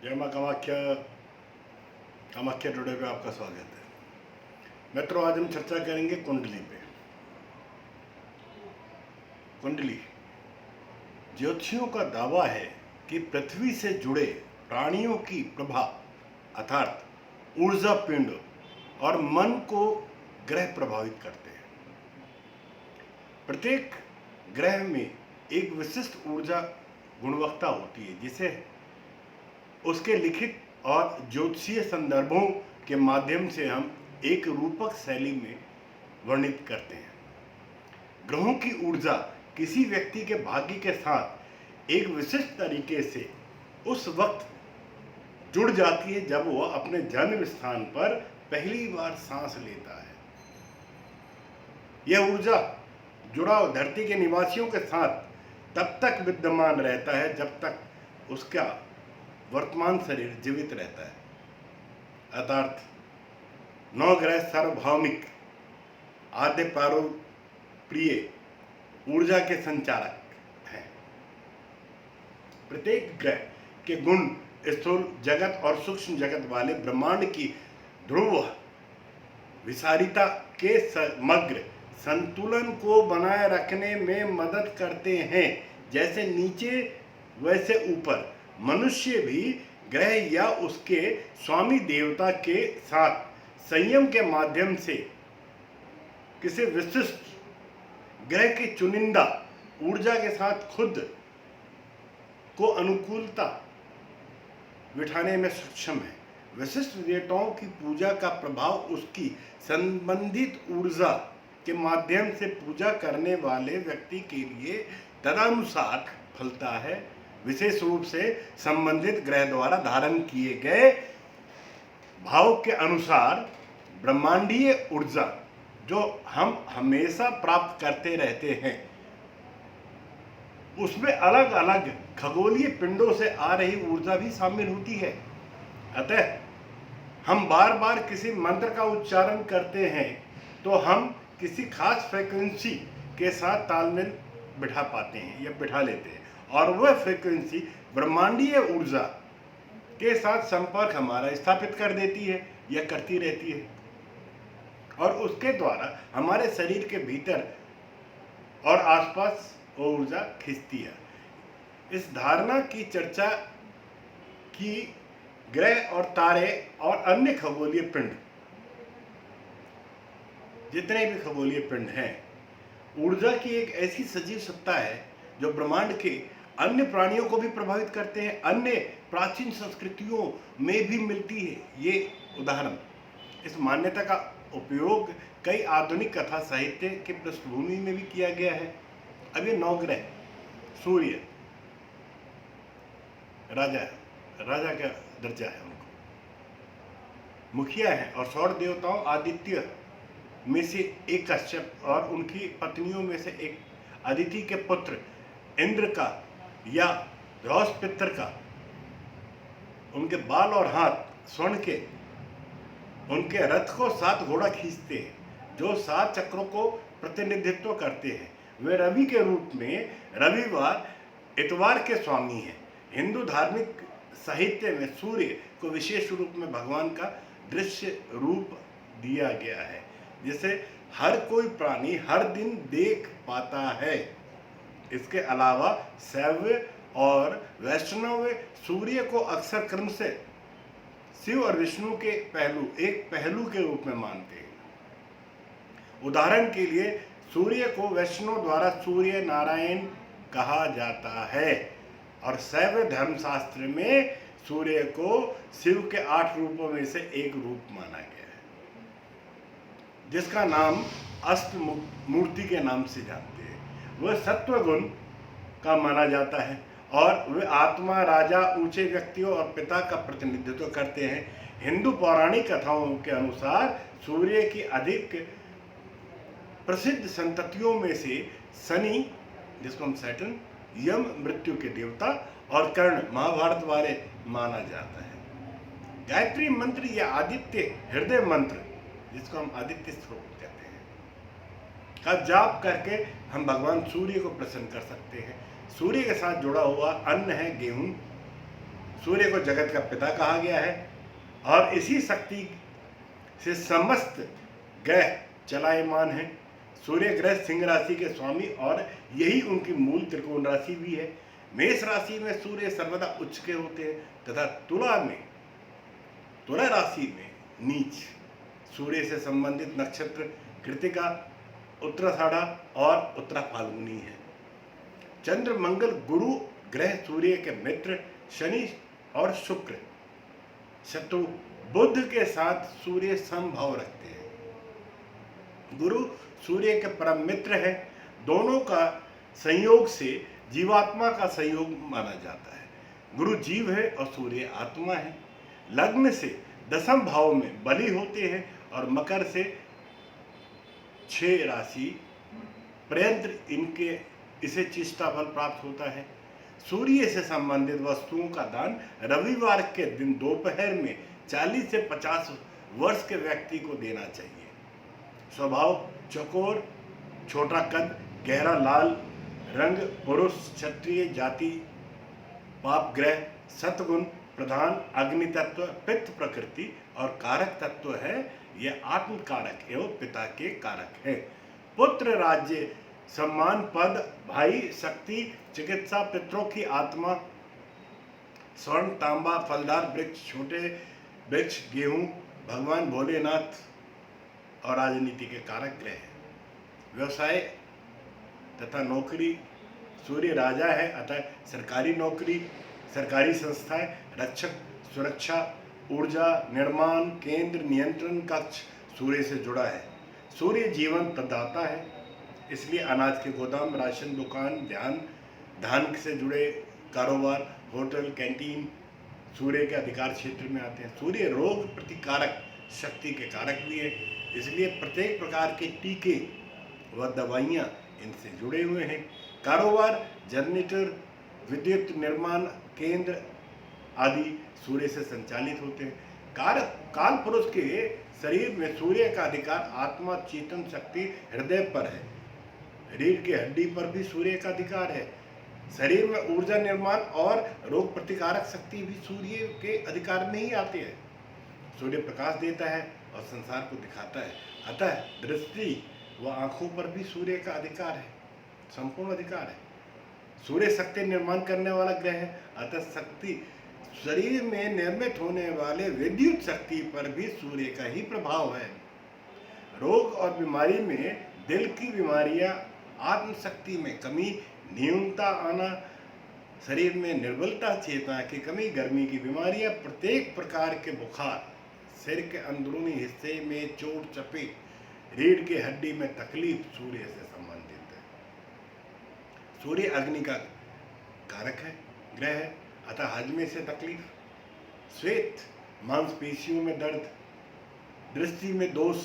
जय माँ कामाख्या। कामाख्या टुडे पे आपका स्वागत है। मित्रों, आज हम चर्चा करेंगे कुंडली पे। कुंडली ज्योतिषियों का दावा है कि पृथ्वी से जुड़े प्राणियों की प्रभा अर्थात ऊर्जा पिंड और मन को ग्रह प्रभावित करते हैं। प्रत्येक ग्रह में एक विशिष्ट ऊर्जा गुणवत्ता होती है जिसे उसके लिखित और ज्योतिषीय संदर्भों के माध्यम से हम एक रूपक शैली में वर्णित करते हैं। ग्रहों की ऊर्जा किसी व्यक्ति के भाग्य के साथ एक विशिष्ट तरीके से उस वक्त जुड़ जाती है जब वह अपने जन्म स्थान पर पहली बार सांस लेता है। यह ऊर्जा जुड़ाव धरती के निवासियों के साथ तब तक विद्यमान रहता है जब तक उसका वर्तमान शरीर जीवित रहता है। अर्थात 9 ग्रह सार्वभौमिक आद्य पारोप्रिय ऊर्जा के संचारक हैं। प्रत्येक ग्रह के गुण स्थूल जगत और सूक्ष्म जगत वाले ब्रह्मांड की ध्रुव विसारिता के समग्र संतुलन को बनाए रखने में मदद करते हैं। जैसे नीचे वैसे ऊपर मनुष्य भी ग्रह या उसके स्वामी देवता के साथ संयम के माध्यम से किसी विशिष्ट ग्रह की चुनिंदा ऊर्जा के साथ खुद को अनुकूलता बिठाने में सक्षम है। विशिष्ट देवताओं की पूजा का प्रभाव उसकी संबंधित ऊर्जा के माध्यम से पूजा करने वाले व्यक्ति के लिए तदनुसार फलता है। विशेष रूप से संबंधित ग्रह द्वारा धारण किए गए भाव के अनुसार ब्रह्मांडीय ऊर्जा जो हम हमेशा प्राप्त करते रहते हैं उसमें अलग अलग खगोलीय पिंडों से आ रही ऊर्जा भी शामिल होती है। अतः हम बार बार किसी मंत्र का उच्चारण करते हैं तो हम किसी खास फ्रीक्वेंसी के साथ तालमेल बिठा पाते हैं या बिठा लेते हैं और वह फ्रीक्वेंसी ब्रह्मांडीय ऊर्जा के साथ संपर्क हमारा स्थापित कर देती है या करती रहती है और उसके द्वारा हमारे शरीर के भीतर और आसपास वो ऊर्जा खींचती है। इस धारणा की चर्चा की ग्रह और तारे और अन्य खगोलीय पिंड, जितने भी खगोलीय पिंड हैं, ऊर्जा की एक ऐसी सजीव सत्ता है जो ब्रह्मांड के अन्य प्राणियों को भी प्रभावित करते हैं। अन्य प्राचीन संस्कृतियों में भी मिलती है ये उदाहरण। इस मान्यता का उपयोग कई आधुनिक कथा साहित्य के पृष्ठभूमि में भी किया गया है। अब ये 9 ग्रह, सूर्य राजा का दर्जा है, उनको मुखिया है और सौर देवताओं आदित्य में से एक कश्यप और उनकी पत्नियों में से एक अदिति के पुत्र इंद्र का या बृहस्पति का उनके बाल और हाथ स्वर्ण के, उनके रथ को 7 घोड़ा खींचते हैं जो 7 चक्रों को प्रतिनिधित्व करते हैं। वे रवि के रूप में रविवार इतवार के स्वामी हैं। हिंदू धार्मिक साहित्य में सूर्य को विशेष रूप में भगवान का दृश्य रूप दिया गया है जिसे हर कोई प्राणी हर दिन देख पाता है। इसके अलावा शैव और वैष्णव सूर्य को अक्सर क्रम से शिव और विष्णु के एक पहलू के रूप में मानते हैं। उदाहरण के लिए सूर्य को वैष्णव द्वारा सूर्य नारायण कहा जाता है और शैव धर्मशास्त्र में सूर्य को शिव के 8 रूपों में से एक रूप माना गया है जिसका नाम अष्ट मूर्ति के नाम से जानते हैं। वह सत्व गुण का माना जाता है और वे आत्मा, राजा, ऊंचे व्यक्तियों और पिता का प्रतिनिधित्व करते हैं। हिंदू पौराणिक कथाओं के अनुसार सूर्य की अधिक प्रसिद्ध संततियों में से शनि, जिसको हम सैटर्न, यम मृत्यु के देवता और कर्ण महाभारत वाले माना जाता है। गायत्री मंत्र या आदित्य हृदय मंत्र, जिसको हम आदित्य स्त्रोत कहते हैं, का जाप करके हम भगवान सूर्य को प्रसन्न कर सकते हैं। सूर्य के साथ जुड़ा हुआ अन्न है गेहूं। सूर्य को जगत का पिता कहा गया है और इसी शक्ति से समस्त ग्रह चलायमान हैं। सूर्य ग्रह सिंह राशि के स्वामी और यही उनकी मूल त्रिकोण राशि भी है। मेष राशि में सूर्य सर्वदा उच्च के होते हैं तथा तुला राशि में नीच। सूर्य से संबंधित नक्षत्र कृतिका, उत्तराषाढ़ा और उत्तरा फाल्गुनी है। चंद्र, मंगल, गुरु ग्रह सूर्य के मित्र, शनि और शुक्र शत्रु बुध के साथ सूर्य समभाव रखते हैं। गुरु सूर्य के परम मित्र है। दोनों का संयोग से जीवात्मा का संयोग माना जाता है। गुरु जीव है और सूर्य आत्मा है। लग्न से दशम भाव में बलि होते हैं और मकर से 6 राशि पर्यंत इसे चिष्टा फल प्राप्त होता है। सूर्य से संबंधित वस्तुओं का दान रविवार के दिन दोपहर में 40 से 50 वर्ष के व्यक्ति को देना चाहिए। स्वभाव चकोर, छोटा कद, गहरा लाल रंग, पुरुष क्षत्रिय जाति, पाप ग्रह, सतगुण प्रधान, अग्नि तत्व, पित्त प्रकृति और कारक तत्व है। यह आत्म कारक एवं पिता के कारक है। पुत्र, राज्य, सम्मान, पद, भाई, शक्ति, चिकित्सा, पितरों की आत्मा, स्वर्ण, तांबा, फलदार वृक्ष, छोटे वृक्ष, गेहूं, भगवान भोलेनाथ और राजनीति के कारक ग्रह है। व्यवसाय तथा नौकरी, सूर्य राजा है अतः सरकारी नौकरी, सरकारी संस्थाएं, रक्षक, सुरक्षा, ऊर्जा, निर्माण केंद्र, नियंत्रण कक्ष सूर्य से जुड़ा है। सूर्य जीवन प्रदाता है, इसलिए अनाज के गोदाम, राशन दुकान, धान से जुड़े कारोबार, होटल, कैंटीन सूर्य के अधिकार क्षेत्र में आते हैं। सूर्य रोग प्रतिकारक शक्ति के कारक भी है, इसलिए प्रत्येक प्रकार के टीके व दवाइयाँ इनसे जुड़े हुए हैं। कारोबार, जनरेटर, विद्युत निर्माण केंद्र आदि सूर्य से संचालित होते हैं। काल पुरुष के शरीर में सूर्य का अधिकार आत्मा, चेतन शक्ति हृदय पर है। रीढ़ की हड्डी पर भी सूर्य का अधिकार है। शरीर में ऊर्जा निर्माण और रोग प्रतिकारक शक्ति भी सूर्य के अधिकार में ही आते हैं। सूर्य प्रकाश देता है और संसार को दिखाता है, अतः दृष्टि व आंखों पर भी सूर्य का अधिकार है, संपूर्ण अधिकार है। सूर्य शक्ति निर्माण करने वाला ग्रह है, अतः शक्ति शरीर में निर्मित होने वाले विद्युत शक्ति पर भी सूर्य का ही प्रभाव है। रोग और बीमारी में दिल की बीमारियां, आत्मशक्ति में कमी, न्यूनता आना, शरीर में निर्बलता, चेतना की कमी, गर्मी की बीमारियां, प्रत्येक प्रकार के बुखार, सिर के अंदरूनी हिस्से में चोट चपेट, रीढ़ की हड्डी में तकलीफ सूर्य से संबंधित है। सूर्य अग्नि का कारक है, ग्रह है, अतः हजमे से तकलीफ, श्वेत मांसपेशियों में दर्द, दृष्टि में दोष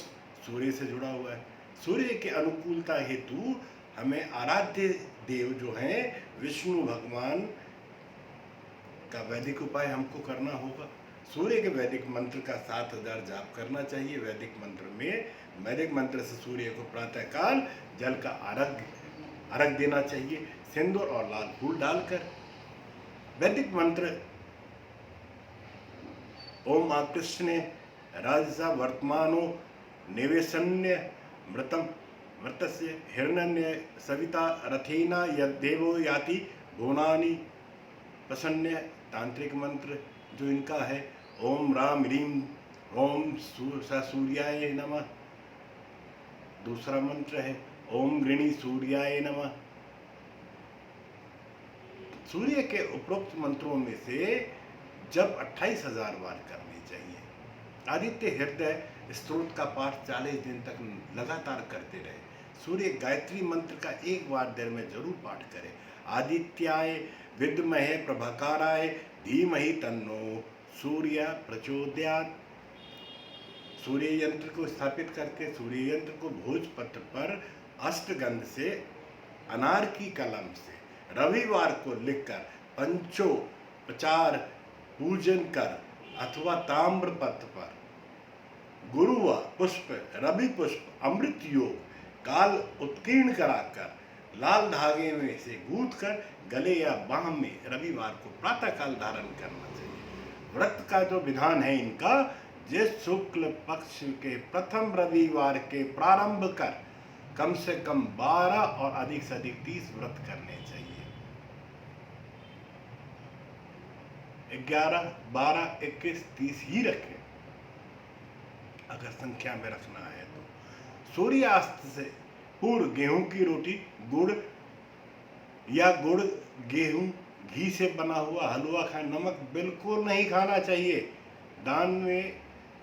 सूर्य से जुड़ा हुआ है। सूर्य की अनुकूलता हेतु हमें आराध्य देव जो हैं विष्णु भगवान का वैदिक उपाय हमको करना होगा। सूर्य के वैदिक मंत्र का 7000 जाप करना चाहिए। वैदिक मंत्र से सूर्य को प्रातःकाल जल का अर्घ देना चाहिए, सिंदूर और लाल फूल डालकर। वैदिक मंत्र ओम आकृष्णे राजसा वर्तमानो निवेशन्य मृतस्य हिरण्य सविता रथेना यद्देवो याति भुवनानि प्रसन्न। तांत्रिक मंत्र जो इनका है ओम राम रीम ओम सूर्याय नमः। दूसरा मंत्र है ओम गृणी सूर्याय नमः। सूर्य के उपरोक्त मंत्रों में से जब 28,000 बार करनी चाहिए। आदित्य हृदय स्त्रोत का पाठ 40 दिन तक लगातार करते रहे। सूर्य गायत्री मंत्र का एक बार देर में जरूर पाठ करें। आदित्याय विद्महे प्रभाकाराय धीमहि तन्नो सूर्य प्रचोदयात्। सूर्य यंत्र को स्थापित करके सूर्य यंत्र को भोजपत्र पर अष्टगंध से अनार की कलम से रविवार को लिखकर पंचोपचार पूजन कर अथवा ताम्र पत्र पर गुरुवा पुष्प, रवि पुष्प, अमृत योग काल उत्कीर्ण कराकर लाल धागे में से गूंथ कर गले या बाह में रविवार को प्रातःकाल धारण करना चाहिए। व्रत का जो विधान है इनका, जिस शुक्ल पक्ष के प्रथम रविवार के प्रारंभ कर कम से कम 12 और अधिक से अधिक 30 व्रत करने चाहिए। 11, 12, 21, 30 ही रखें अगर संख्या में रखना है तो। सूर्यास्त से पूर्व गेहूं की रोटी, गुड़ या गुड़ गेहूं घी से बना हुआ हलवा खाएं। नमक बिल्कुल नहीं खाना चाहिए। दान में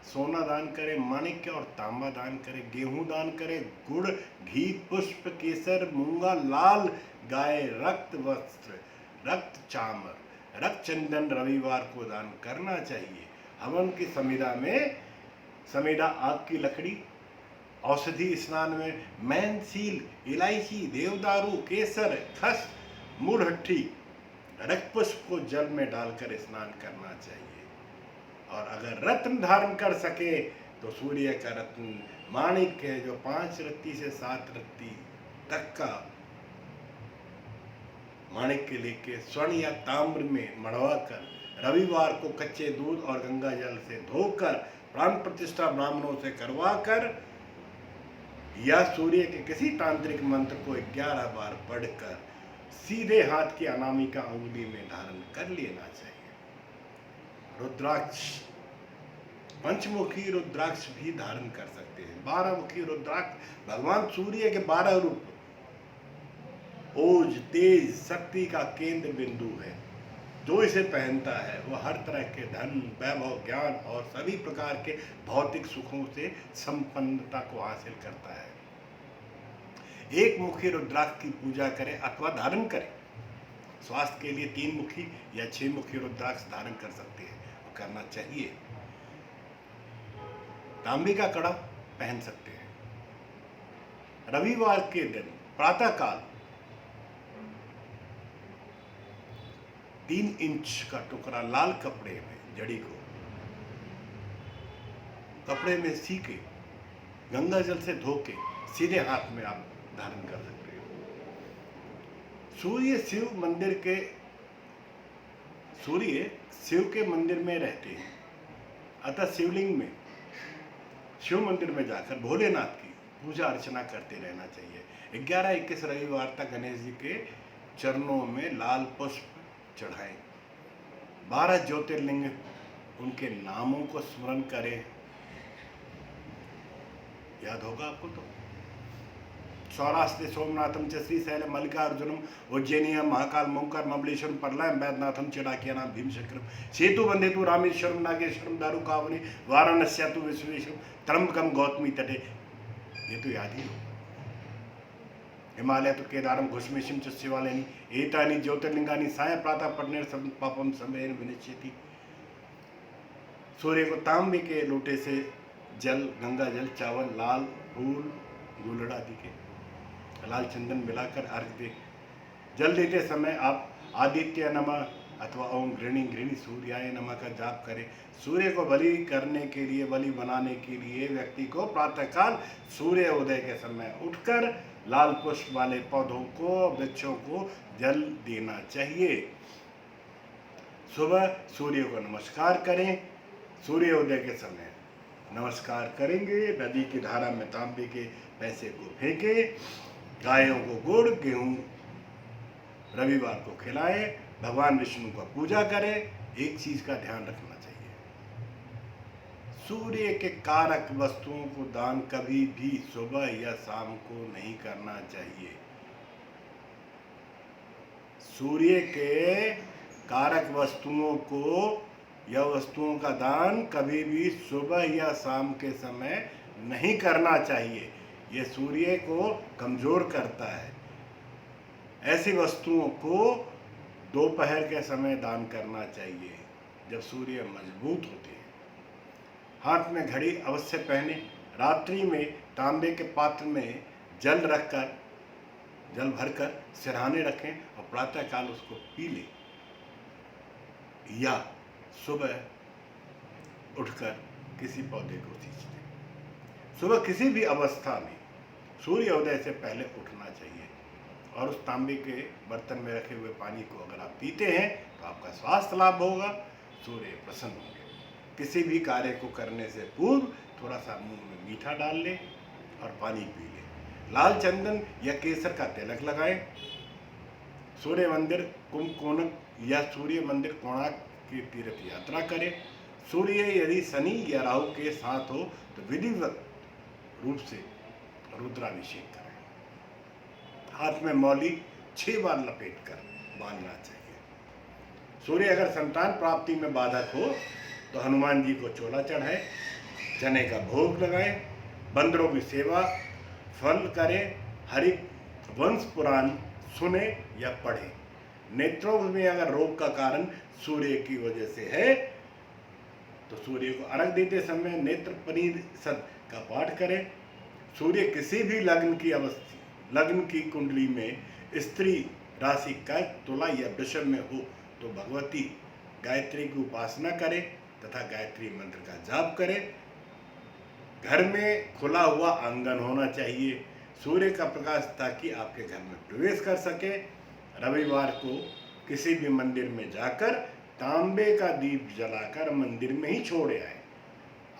सोना दान करें, माणिक्य और तांबा दान करें, गेहूं दान करें, गुड़ घी पुष्प केसर मूंगा लाल गाय रक्त वस्त्र रक्त चामर रक्त चंदन रविवार को दान करना चाहिए। हवन की समिधा में समिधा आग की लकड़ी, औषधि स्नान में मैनसील, इलायची, देवदारू, केसर, खस, मुरहट्ठी, रक्तपुष्प को जल में डालकर स्नान करना चाहिए। और अगर रत्न धारण कर सके तो सूर्य का रत्न माणिक्य है, जो 5 रत्ती से 7 रत्ती तक का माणिक्य लेके स्वर्ण या ताम्र में मढ़वा कर रविवार को कच्चे दूध और गंगा जल से धोकर प्राण प्रतिष्ठा ब्राह्मणों से करवाकर या सूर्य के किसी तांत्रिक मंत्र को 11 बार पढ़कर सीधे हाथ की अनामिका उंगली में धारण कर लेना चाहिए। रुद्राक्ष, पंचमुखी रुद्राक्ष भी धारण कर सकते हैं। 12 मुखी रुद्राक्ष भगवान सूर्य के 12 रूप, ओज तेज शक्ति का केंद्र बिंदु है। जो इसे पहनता है वह हर तरह के धन, वैभव, ज्ञान और सभी प्रकार के भौतिक सुखों से संपन्नता को हासिल करता है। एक मुखी रुद्राक्ष की पूजा करें अथवा धारण करें। स्वास्थ्य के लिए 3 मुखी या 6 मुखी रुद्राक्ष धारण कर सकते हैं, करना चाहिए। तांबे का कड़ा पहन सकते हैं। रविवार के दिन प्रातः काल 3 इंच का टुकड़ा लाल कपड़े में जड़ी को कपड़े में सी के गंगा जल से धो के सीधे हाथ में आप धारण कर सकते हैं। सूर्य शिव के मंदिर में रहते हैं, अतः शिवलिंग में शिव मंदिर में जाकर भोलेनाथ की पूजा अर्चना करते रहना चाहिए। 11-21 रविवार तक गणेश जी के चरणों में लाल पुष्प चढ़ाएं। 12 ज्योतिर्लिंग उनके नामों को स्मरण करें। याद होगा आपको तो। सौराष्ट्र सोमनाथम च श्रीशैलम मल्लिकार्जुनम उज्जैनियम महाकाल मौकर मबलेश्वरम परलयम वैद्यनाथम चिड़ाकियानाम भीमशंकरम सेतु बंधेतु रामेश्वरम नागेश्वरम दारुकावनी वाराणस्यातु विश्वेश्वरम त्र्यंबकम गौतमी तटे। ये तो याद ही हो। हिमालय तो केदारम घुष्मेशम च शिवालयनी एतानि ज्योतिर्लिंगानि सायं प्रातः पठनेन सब पापम समयेन विनश्यति। सूर्य को तांबे के लोटे से जल, गंगा जल, चावल, लाल फूल, गुलड़ आदि के लाल चंदन मिलाकर अर्घ दे। जल देते समय आप आदित्य नमः अथवा ओम गृणी सूर्याय नमः का जाप करें। सूर्य को बलि करने के लिए, बलि बनाने के लिए व्यक्ति को प्रातःकाल सूर्य उदय के समय उठकर लाल पुष्प वाले पौधों को, वृक्षों को जल देना चाहिए। सुबह सूर्य को नमस्कार करें। सूर्योदय के समय नमस्कार करेंगे। नदी की धारा में तांबे के पैसे को फेंकें। गायों को गुड़ गेहूं रविवार को खिलाएं। भगवान विष्णु का पूजा करें। एक चीज का ध्यान रखना चाहिए, सूर्य के कारक वस्तुओं को दान कभी भी सुबह या शाम को नहीं करना चाहिए। सूर्य के कारक वस्तुओं को या वस्तुओं का दान कभी भी सुबह या शाम के समय नहीं करना चाहिए। ये सूर्य को कमजोर करता है। ऐसी वस्तुओं को दोपहर के समय दान करना चाहिए जब सूर्य मजबूत होते हैं। हाथ में घड़ी अवश्य पहने। रात्रि में तांबे के पात्र में जल भरकर सिरहाने रखें और प्रातःकाल उसको पी लें, या सुबह उठकर किसी पौधे को सींच दें। सुबह किसी भी अवस्था में सूर्योदय से पहले उठना चाहिए और उस तांबे के बर्तन में रखे हुए पानी को अगर आप पीते हैं तो आपका स्वास्थ्य लाभ होगा। सूर्य प्रसन्न होंगे। किसी भी कार्य को करने से पूर्व थोड़ा सा मुंह में मीठा डाल ले और पानी पी ले। लाल चंदन या केसर का तिलक लगाएं। सूर्य मंदिर कुंभकोणक या सूर्य मंदिर कोणार्क की तीर्थ यात्रा करें। सूर्य यदि शनि या राहु के साथ हो तो विधिवत रूप से रुद्राभिषेक करें। हाथ में मौली 6 बार लपेट कर बांधना चाहिए। सूर्य अगर संतान प्राप्ति में बाधक हो तो हनुमान जी को चोला चढ़ाए, चने का भोग लगाए, बंदरों की सेवा, फल करें, हरि वंश पुराण सुने या पढ़े। नेत्रों में अगर रोग का कारण सूर्य की वजह से है तो सूर्य को अर्घ देते समय नेत्र परिषद का पाठ करें। सूर्य किसी भी लग्न की कुंडली में स्त्री राशि का तुला या वृषभ में हो तो भगवती गायत्री की उपासना करें तथा गायत्री मंत्र का जाप करें। घर में खुला हुआ आंगन होना चाहिए, सूर्य का प्रकाश ताकि आपके घर में प्रवेश कर सके। रविवार को किसी भी मंदिर में जाकर तांबे का दीप जलाकर मंदिर में ही छोड़े आए।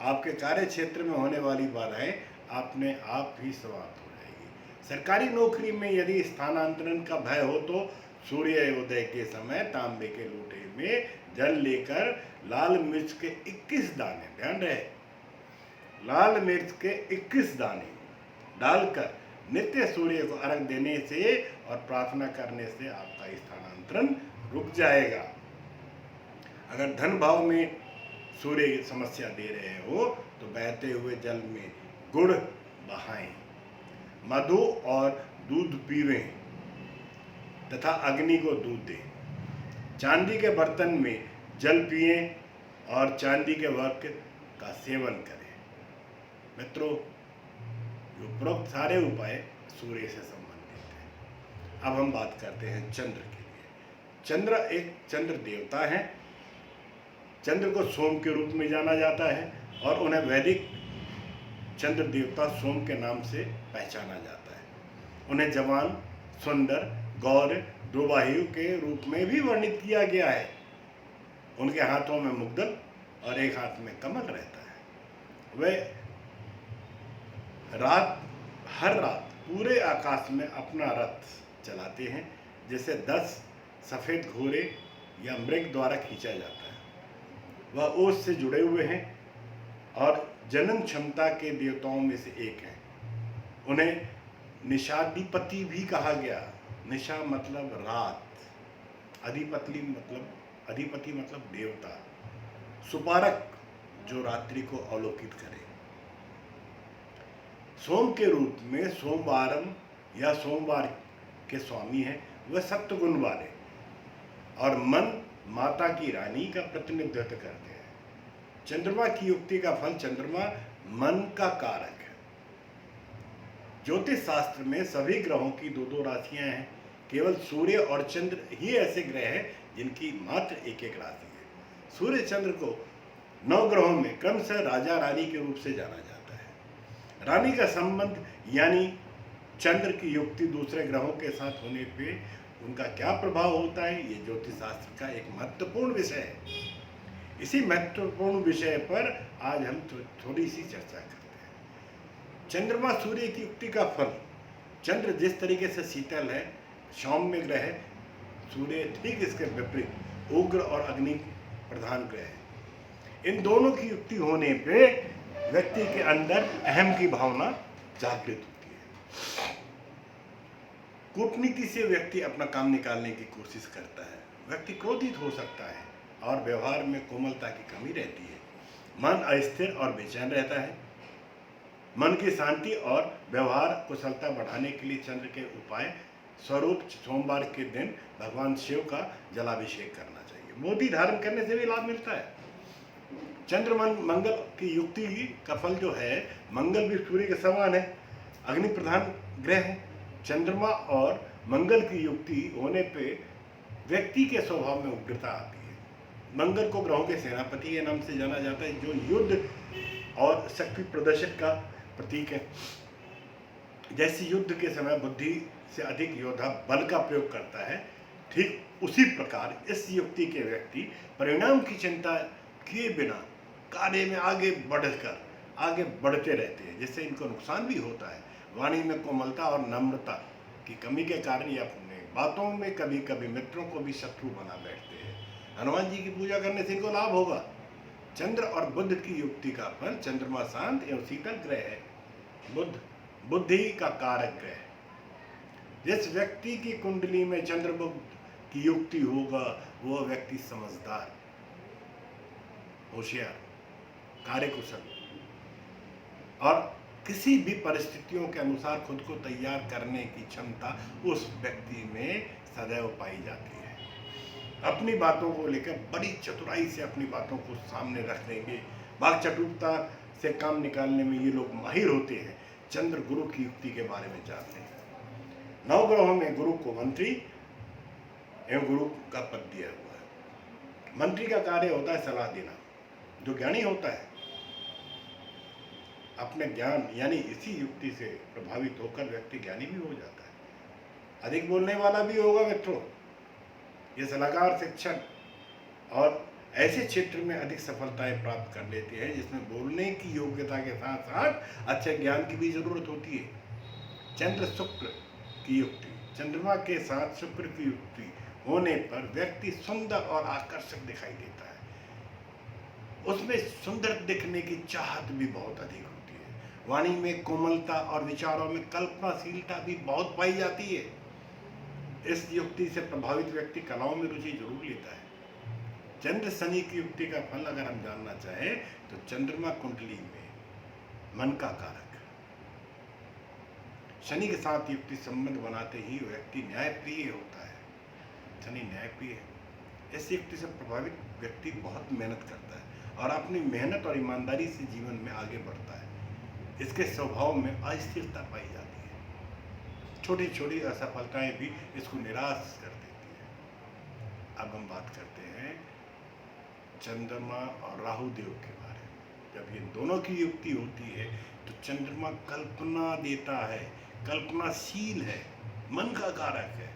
आपके कार्य क्षेत्र में होने वाली बाधाएं अपने आप ही समाप्त हो जाएगी। सरकारी नौकरी में यदि स्थानांतरण का भय हो तो सूर्योदय के समय तांबे के लोटे में जल लेकर लाल मिर्च के 21 दाने, ध्यान रहे, लाल मिर्च के 21 दाने डालकर नित्य सूर्य को अर्घ देने से और प्रार्थना करने से आपका स्थानांतरण रुक जाएगा। अगर धन भाव में सूर्य समस्या दे रहे हो तो बहते हुए जल में गुड़ बहाएं, मधु और दूध पीवें तथा अग्नि को दूध दें। चांदी के बर्तन में जल पिएं और चांदी के वर्क का सेवन करें। मित्रों, उपरोक्त सारे उपाय सूर्य से संबंधित हैं। अब हम बात करते हैं चंद्र के लिए। चंद्र एक चंद्र देवता है। चंद्र को सोम के रूप में जाना जाता है और उन्हें वैदिक चंद्र देवता सोम के नाम से पहचाना जाता है। उन्हें जवान, सुंदर, गौर, दोबाहु के रूप में भी वर्णित किया गया है। उनके हाथों में मुग्दल और एक हाथ में कमल रहता है। वे हर रात पूरे आकाश में अपना रथ चलाते हैं, जिसे 10 सफ़ेद घोड़े या मृग द्वारा खींचा जाता है। वह ओस से जुड़े हुए हैं और जनन क्षमता के देवताओं में से एक हैं। उन्हें निशाधिपति भी कहा गया। निशा मतलब रात, अधिपति मतलब देवता, सुपारक जो रात्रि को अवलोकित करे। सोम के रूप में सोमवारम या सोमवार के स्वामी हैं। वह सप्तगुण वाले और मन माता की रानी का प्रतिनिधित्व करते हैं। चंद्रमा की युक्ति का फल, चंद्रमा मन का कारक है। ज्योतिष शास्त्र में सभी ग्रहों की 2-2 राशियां हैं। केवल सूर्य और चंद्र ही ऐसे ग्रह हैं जिनकी मात्र एक राशि है। सूर्य चंद्र को 9 ग्रहों में क्रमशः राजा रानी के रूप से जाना जाता है। रानी का संबंध यानी चंद्र की युक्ति दूसरे ग्रहों के साथ होने पे उनका क्या प्रभाव होता है, ये ज्योतिष शास्त्र का एक महत्वपूर्ण विषय है। इसी महत्वपूर्ण विषय पर आज हम थोड़ी सी चर्चा करते हैं। चंद्रमा सूर्य की युक्ति का फल। चंद्र जिस तरीके से शीतल है, सौम्य ग्रह है, सूर्य ठीक इसके विपरीत उग्र और अग्नि प्रधान ग्रह है। इन दोनों की युक्ति होने पे व्यक्ति के अंदर अहम की भावना जागृत होती है। कूटनीति से व्यक्ति अपना काम निकालने की कोशिश करता है। व्यक्ति क्रोधित हो सकता है और व्यवहार में कोमलता की कमी रहती है। मन अस्थिर और बेचैन रहता है। मन की शांति और व्यवहार कुशलता बढ़ाने के लिए चंद्र के उपाय स्वरूप सोमवार के दिन भगवान शिव का जलाभिषेक करना चाहिए। मोती धारण करने से भी लाभ मिलता है। चंद्र मंगल की युक्ति का फल जो है, मंगल भी सूर्य के समान है, अग्नि प्रधान ग्रह है। चंद्रमा और मंगल की युक्ति होने पे व्यक्ति के स्वभाव में उग्रता आती है। मंगल को ग्रहों के सेनापति के नाम से जाना जाता है, जो युद्ध और शक्ति प्रदर्शन का प्रतीक है। जैसे युद्ध के समय बुद्धि से अधिक योद्धा बल का प्रयोग करता है, ठीक उसी प्रकार इस युक्ति के व्यक्ति परिणाम की चिंता किए बिना कार्य में आगे बढ़ते रहते हैं, जिससे इनको नुकसान भी होता है। वाणी में कोमलता और नम्रता की कमी के कारण ये अपने बातों में कभी कभी मित्रों को भी शत्रु बना बैठते हैं। हनुमान जी की पूजा करने से इनको लाभ होगा। चंद्र और बुध की युक्ति का फल, चंद्रमा शांत एवं शीतल ग्रह है, बुध बुद्धि का कारक ग्रह है। जिस व्यक्ति की कुंडली में चंद्र बुध की युक्ति होगा वह व्यक्ति समझदार, होशियार, कार्यकुशल और किसी भी परिस्थितियों के अनुसार खुद को तैयार करने की क्षमता उस व्यक्ति में सदैव पाई जाती है। अपनी बातों को लेकर बड़ी चतुराई से अपनी बातों को सामने रख देंगे। वाक चतुरता से काम निकालने में ये लोग माहिर होते हैं। चंद्र गुरु की युक्ति के बारे में जानते हैं। 9 ग्रहों में गुरु को मंत्री एवं गुरु का पद दिया हुआ है। मंत्री का कार्य होता है सलाह देना। जो ज्ञानी होता है अपने ज्ञान यानी इसी युक्ति से प्रभावित होकर व्यक्ति ज्ञानी भी हो जाता है। अधिक बोलने वाला भी होगा मित्रों। ये सलाहकार, शिक्षक और ऐसे क्षेत्र में अधिक सफलताएं प्राप्त कर लेते हैं जिसमें बोलने की योग्यता के साथ साथ अच्छे ज्ञान की भी जरूरत होती है। चंद्र शुक्र की युक्ति, चंद्रमा के साथ शुक्र की युक्ति होने पर व्यक्ति सुंदर और आकर्षक दिखाई देता है। उसमें सुंदर दिखने की चाहत भी बहुत अधिक होती है। वाणी में कोमलता और विचारों में कल्पनाशीलता भी बहुत पाई जाती है। इस युक्ति से प्रभावित व्यक्ति कलाओं में रुचि जरूर लेता है। चंद्र शनि की युक्ति का फल अगर हम जानना चाहें तो चंद्रमा कुंडली में मन का कारक, शनि के साथ युक्ति संबंध बनाते ही व्यक्ति न्यायप्रिय होता है। शनि न्यायप्रिय है। इस युक्ति से प्रभावित व्यक्ति बहुत मेहनत करता है और अपनी मेहनत और ईमानदारी से जीवन में आगे बढ़ता है। इसके स्वभाव में अस्थिरता पाई जाती है। छोटी छोटी असफलताएं भी इसको निराश कर देती है। अब हम बात करते हैं चंद्रमा और राहु देव के बारे में। जब ये दोनों की युक्ति होती है तो चंद्रमा कल्पना देता है, कल्पनाशील है, मन का कारक है,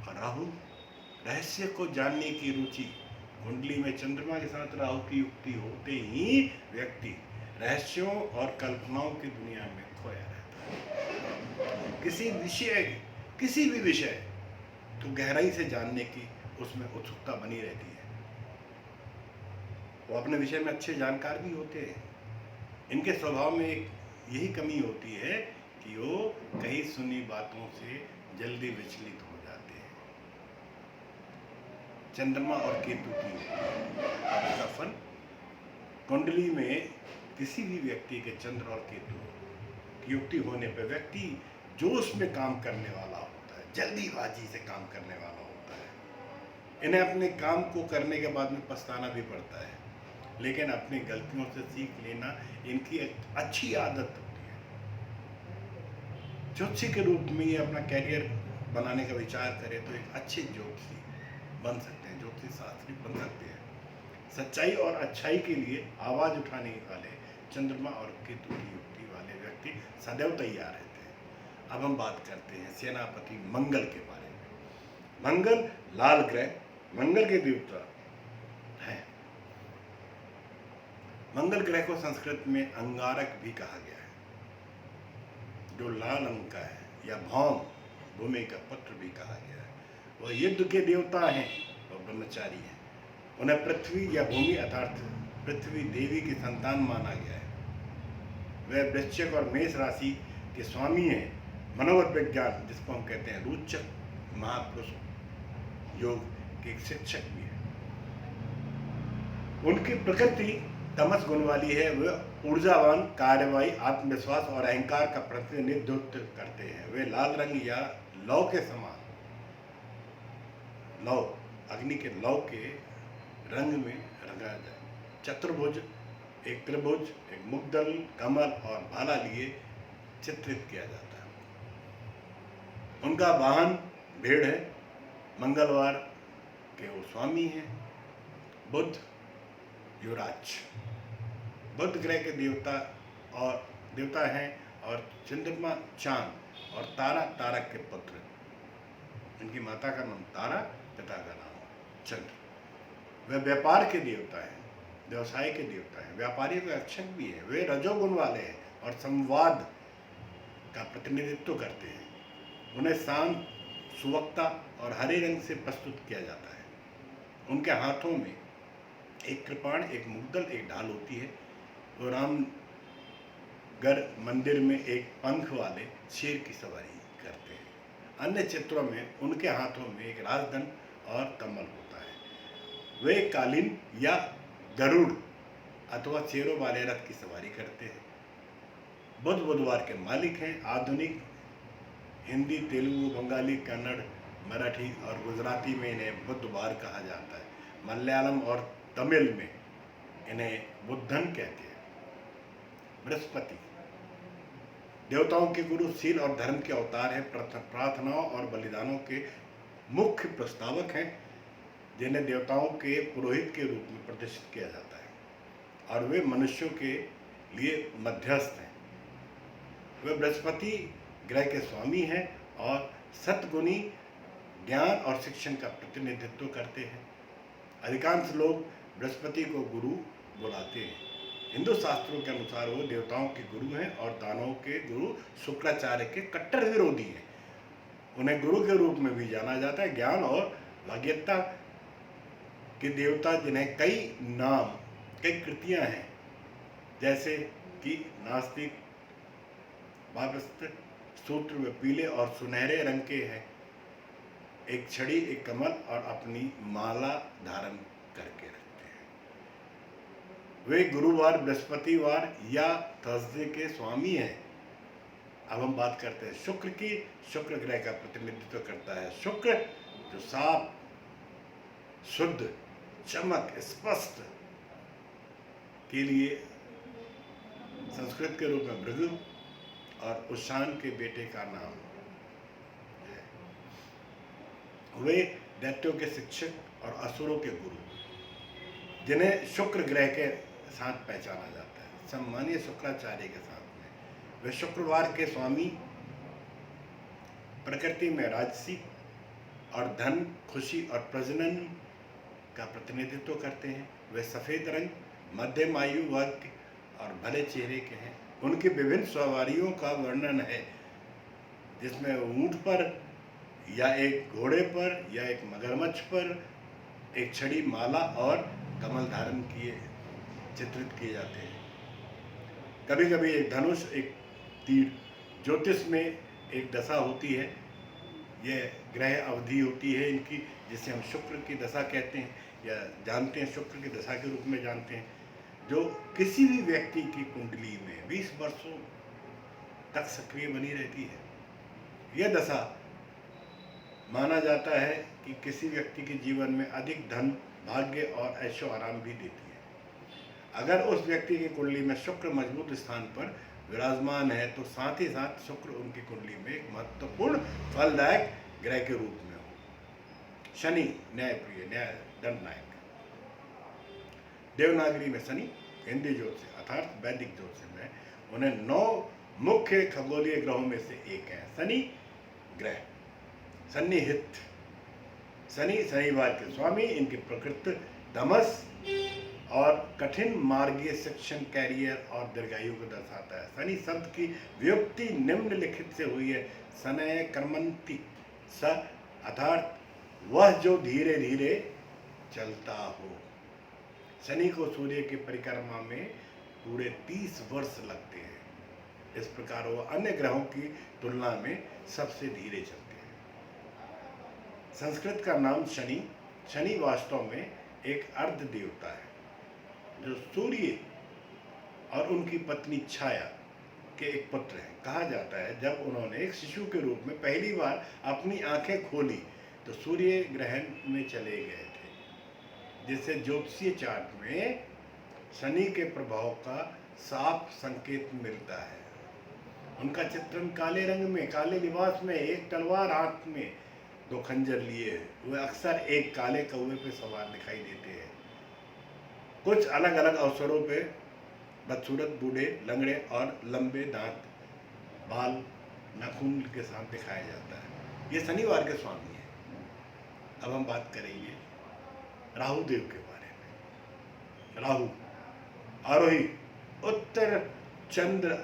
और राहु रहस्य को जानने की रुचि। कुंडली में चंद्रमा के साथ राहु की युक्ति होते ही व्यक्ति रहस्यों और कल्पनाओं की दुनिया में खोया रहता है। किसी भी विषय तो गहराई से जानने की उसमें उत्सुकता बनी रहती है। वो अपने विषय में अच्छे जानकार भी होते हैं। इनके स्वभाव में एक यही कमी होती है कि वो कहीं सुनी बातों से जल्दी विचलित हो जाते हैं। चंद्रमा और केतु की फल, कुंडली में किसी भी व्यक्ति के चंद्र और केतु की युक्ति होने पर व्यक्ति जोश में काम करने वाला होता है, जल्दीबाजी से काम करने वाला होता है। इन्हें अपने काम को करने के बाद में पछताना भी पड़ता है, लेकिन अपनी गलतियों से सीख लेना इनकी एक अच्छी आदत होती है। ज्योतिषी के रूप में ये अपना कैरियर बनाने का विचार करें तो एक अच्छे ज्योतिषी बन सकते हैं, ज्योतिष शास्त्री बन सकते हैं। सच्चाई और अच्छाई के लिए आवाज उठाने वाले चंद्रमा और केतु की युक्ति वाले व्यक्ति सदैव तैयार रहते हैं। अब हम बात करते हैं सेनापति मंगल के बारे में। मंगल लाल ग्रह, मंगल के देवता है। मंगल ग्रह को संस्कृत में अंगारक भी कहा गया है, जो लाल रंग का है, या भौम, भूमि का पुत्र भी कहा गया है। वह युद्ध के देवता हैं और ब्रह्मचारी हैं। उन्हें पृथ्वी या भूमि अर्थात पृथ्वी देवी की संतान माना गया है। वह वृश्चिक और मेष राशि के स्वामी हैं। मनोगत विज्ञान जिसको हम कहते हैं रोचक महापुरुष योग के शिक्षक भी है। उनकी प्रकृति तमस गुण वाली है। वह ऊर्जावान, कार्यवाही, आत्मविश्वास और अहंकार का प्रतिनिधित्व करते हैं। वे लाल रंग या लौ के समान, लौ अग्नि के लौ के रंग में रंगा जाए। चतुर्भुज, एक त्रिभुज, एक मुग्दल, कमल और भाला लिए चित्रित किया जाता है। उनका वाहन भेड़ है। मंगलवार के वो स्वामी हैं। बुध युवराज, बुध ग्रह के देवता हैं और चंद्रमा चांद और तारा तारक के पुत्र। इनकी माता का नाम तारा, पिता का नाम चंद्र। वे व्यापार के देवता हैं, व्यवसाय के देवता हैं, व्यापारियों के रक्षक भी हैं। वे रजोगुण वाले हैं और संवाद का प्रतिनिधित्व करते हैं। उन्हें शांत, सुवक्ता और हरे रंग से प्रस्तुत किया जाता है। उनके हाथों में एक कृपाण, एक मुद्दल, एक ढाल होती है। वो रामगढ़ मंदिर में एक पंख वाले शेर की सवारी करते हैं। अन्य चित्रों में उनके हाथों में एक राजदंड और कमल होता है। वे कालीन या गरुड़ अथवा शेरों वाले रथ की सवारी करते हैं। बुध बुधवार के मालिक हैं। आधुनिक हिंदी, तेलुगु, बंगाली, कन्नड़, मराठी और गुजराती में इन्हें बुधवार कहा जाता है। मलयालम और तमिल में इन्हें बुद्धन कहते हैं। बृहस्पति देवताओं के गुरु, शील और धर्म के अवतार हैं। प्रार्थनाओं और बलिदानों के मुख्य प्रस्तावक हैं, जिन्हें देवताओं के पुरोहित के रूप में प्रतिष्ठित किया जाता है, और वे मनुष्यों के लिए मध्यस्थ हैं। वे बृहस्पति ग्रह के स्वामी हैं और सद्गुणी ज्ञान और शिक्षण का प्रतिनिधित्व करते हैं। अधिकांश लोग बृहस्पति को गुरु बुलाते हैं। हिंदू शास्त्रों के अनुसार वो देवताओं के गुरु हैं और दानवों के गुरु शुक्राचार्य के कट्टर विरोधी हैं। उन्हें गुरु के रूप में भी जाना जाता है। ज्ञान और भाग्यता के देवता, जिन्हें कई नाम, कई कृतियां हैं, जैसे कि नास्तिक, वापस्त, सूत्र वे पीले और सुनहरे रंग के हैं। एक छड़ी, एक कमल और अपनी माला धारण करके रखते हैं। वे गुरुवार, बृहस्पतिवार या थर्सडे के स्वामी हैं। अब हम बात करते हैं शुक्र की। शुक्र ग्रह का प्रतिनिधित्व करता है। शुक्र जो साफ, शुद्ध, चमक, स्पष्ट के लिए संस्कृत के रूप में भृगु और उषान के बेटे का नाम है। वे दैत्यों के शिक्षक और असुरों के गुरु, जिन्हें शुक्र ग्रह के साथ पहचाना जाता है, सम्मानीय शुक्राचार्य के साथ में। वे शुक्रवार के स्वामी प्रकृति में राजसी और धन, खुशी और प्रजनन का प्रतिनिधित्व करते हैं। वे सफ़ेद रंग, मध्यम आयु वर्ग और भले चेहरे के हैं। उनकी विभिन्न सवारियों का वर्णन है, जिसमें ऊंट पर या एक घोड़े पर या एक मगरमच्छ पर एक छड़ी, माला और कमल धारण किए चित्रित किए जाते हैं। कभी कभी एक धनुष, एक तीर। ज्योतिष में एक दशा होती है, यह ग्रह अवधि होती है इनकी, जिसे हम शुक्र की दशा कहते हैं या जानते हैं, शुक्र की दशा के रूप में जानते हैं, जो किसी भी व्यक्ति की कुंडली में 20 वर्षों तक सक्रिय बनी रहती है। यह दशा माना जाता है कि किसी व्यक्ति के जीवन में अधिक धन, भाग्य और ऐशो आराम भी देती है। अगर उस व्यक्ति की कुंडली में शुक्र मजबूत स्थान पर विराजमान है, तो साथ ही साथ शुक्र उनकी कुंडली में एक महत्वपूर्ण फलदायक ग्रह के रूप में हो। शनि न्यायप्रिय, न्याय दंडनायक। देवनागरी में शनि, हिंदी ज्योतिष अर्थात वैदिक ज्योतिष में उन्हें 9 मुख्य खगोलीय ग्रहों में से एक है। शनि ग्रह सन्निहित। शनि शनिवार के स्वामी, इनकी प्रकृति दमस और कठिन मार्गीय शिक्षण, कैरियर और दीर्घायु को दर्शाता है। शनि शब्द की व्युत्पत्ति निम्नलिखित से हुई है। शनय कर्मन्ति स, अर्थात वह जो धीरे धीरे चलता हो। शनि को सूर्य की परिक्रमा में पूरे 30 वर्ष लगते हैं। इस प्रकार वह अन्य ग्रहों की तुलना में सबसे धीरे चलते हैं। संस्कृत का नाम शनि। शनि वास्तव में एक अर्ध देवता है, जो सूर्य और उनकी पत्नी छाया के एक पुत्र हैं। कहा जाता है जब उन्होंने एक शिशु के रूप में पहली बार अपनी आंखें खोली तो सूर्य ग्रहण में चले गए थे, जिससे ज्योतिषीय चार्ट में शनि के प्रभाव का साफ संकेत मिलता है। उनका चित्रण काले रंग में, काले लिबास में, एक तलवार हाथ में, 2 खंजर लिए, वे अक्सर एक काले कौवे पे सवार दिखाई देते हैं। कुछ अलग अलग अवसरों पे बदसूरत, बूढ़े, लंगड़े और लंबे दांत, बाल, नाखून के साथ दिखाया जाता है। ये शनिवार के स्वामी हैं। अब हम बात करेंगे राहु देव के बारे में। राहु आरोही उत्तर चंद्र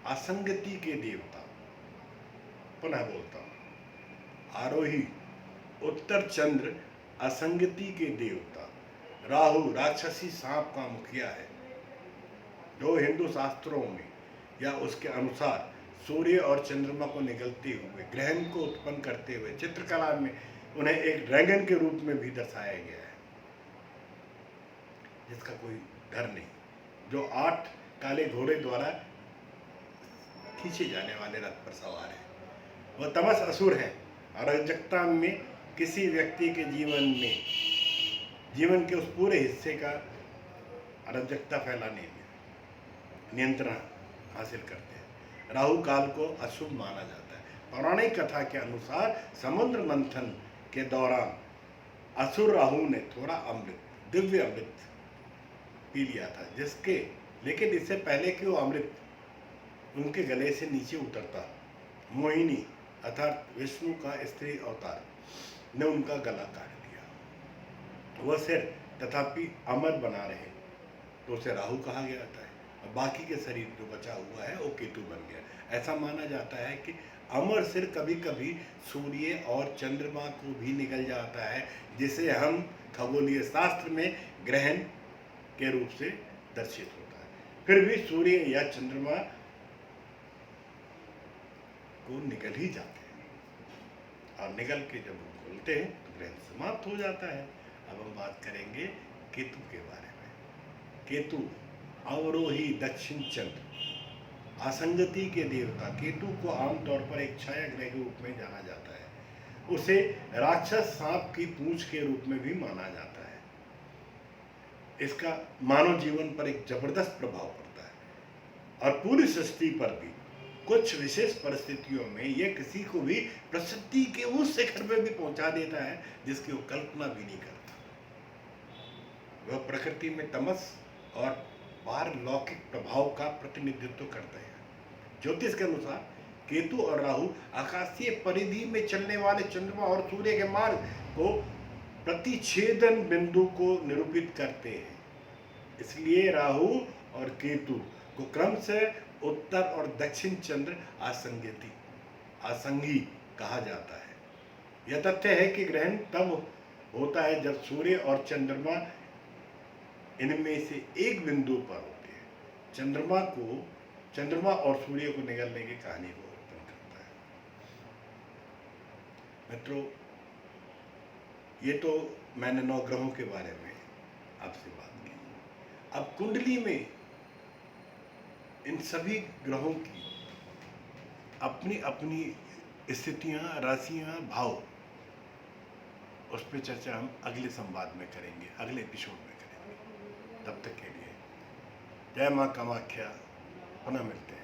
असंगति के देवता, पुनः बोलता हूं, आरोही उत्तर चंद्र असंगति के देवता। राहु राक्षसी सांप का मुखिया है, जो हिंदू शास्त्रों में या उसके अनुसार सूर्य और चंद्रमा को निगलते हुए ग्रहण को उत्पन्न करते हुए चित्रकला में उन्हें एक ड्रैगन के रूप में भी दर्शाया गया है, जिसका कोई डर नहीं, जो 8 काले घोड़े द्वारा खींचे जाने वाले रथ पर सवार है। वह तमस असुर है, अराजकता में किसी व्यक्ति के जीवन के उस पूरे हिस्से का अराजकता फैलाने में नियंत्रण हासिल करते हैं। राहु काल को अशुभ माना जाता है। पौराणिक कथा के अनुसार समुद्र मंथन के दौरान असुर राहु ने थोड़ा अमृत, दिव्य अमृत पी लिया था, लेकिन इससे पहले कि वो अमृत उनके गले से नीचे उतरता, मोहिनी अर्थात विष्णु का स्त्री अवतार ने उनका गला काट दिया। वह सिर तथापि अमर बना रहे, तो उसे राहु कहा गया था, और बाकी के शरीर जो बचा हुआ है वो केतु बन गया। ऐसा माना जाता है कि अमर सिर कभी कभी सूर्य और चंद्रमा को भी निकल जाता है, जिसे हम खगोलीय शास्त्र में ग्रहण के रूप से दर्शित होता है। फिर भी सूर्य या चंद्रमा को निकल ही जाते हैं, और निकल के जब खुलते हैं तो ग्रहण समाप्त हो जाता है। अब हम बात करेंगे केतु के बारे में। केतु अवरोही दक्षिण चंद्र असंगति के देवता। केतु को आमतौर पर एक छाया ग्रह के रूप में जाना जाता है। उसे राक्षस सांप की पूंछ के रूप में भी माना जाता है। इसका मानव जीवन पर एक जबरदस्त प्रभाव पड़ता है, और पूरी सृष्टि पर भी। कुछ विशेष परिस्थितियों में यह किसी को भी प्रसिद्धि के उस शिखर में भी पहुंचा देता है जिसकी वो कल्पना भी नहीं करता। वह प्रकृति में तमस और पारलौकिक प्रभाव का प्रतिनिधित्व करते हैं। ज्योतिष के अनुसार केतु और राहु आकाशीय परिधि में चलने वाले चंद्रमा और सूर्य के मार्ग को प्रतिच्छेदन बिंदु को निरूपित करते हैं। इसलिए राहु और केतु को क्रमशः उत्तर और दक्षिण चंद्र आसंगी कहा जाता है। यह तथ्य है कि ग्रहण तब होता है जब सूर्य और चंद्रमा इनमें से एक बिंदु पर होते हैं। चंद्रमा और सूर्य को निगलने की कहानी को उत्पन्न करता है। मित्रों, ये तो मैंने 9 ग्रहों के बारे में आपसे बात की। अब कुंडली में इन सभी ग्रहों की अपनी अपनी स्थितियां, राशियां, भाव, उस पर चर्चा हम अगले संवाद में करेंगे, अगले एपिसोड में करेंगे। तब तक के लिए जय मां कामाख्या। पुनः मिलते हैं।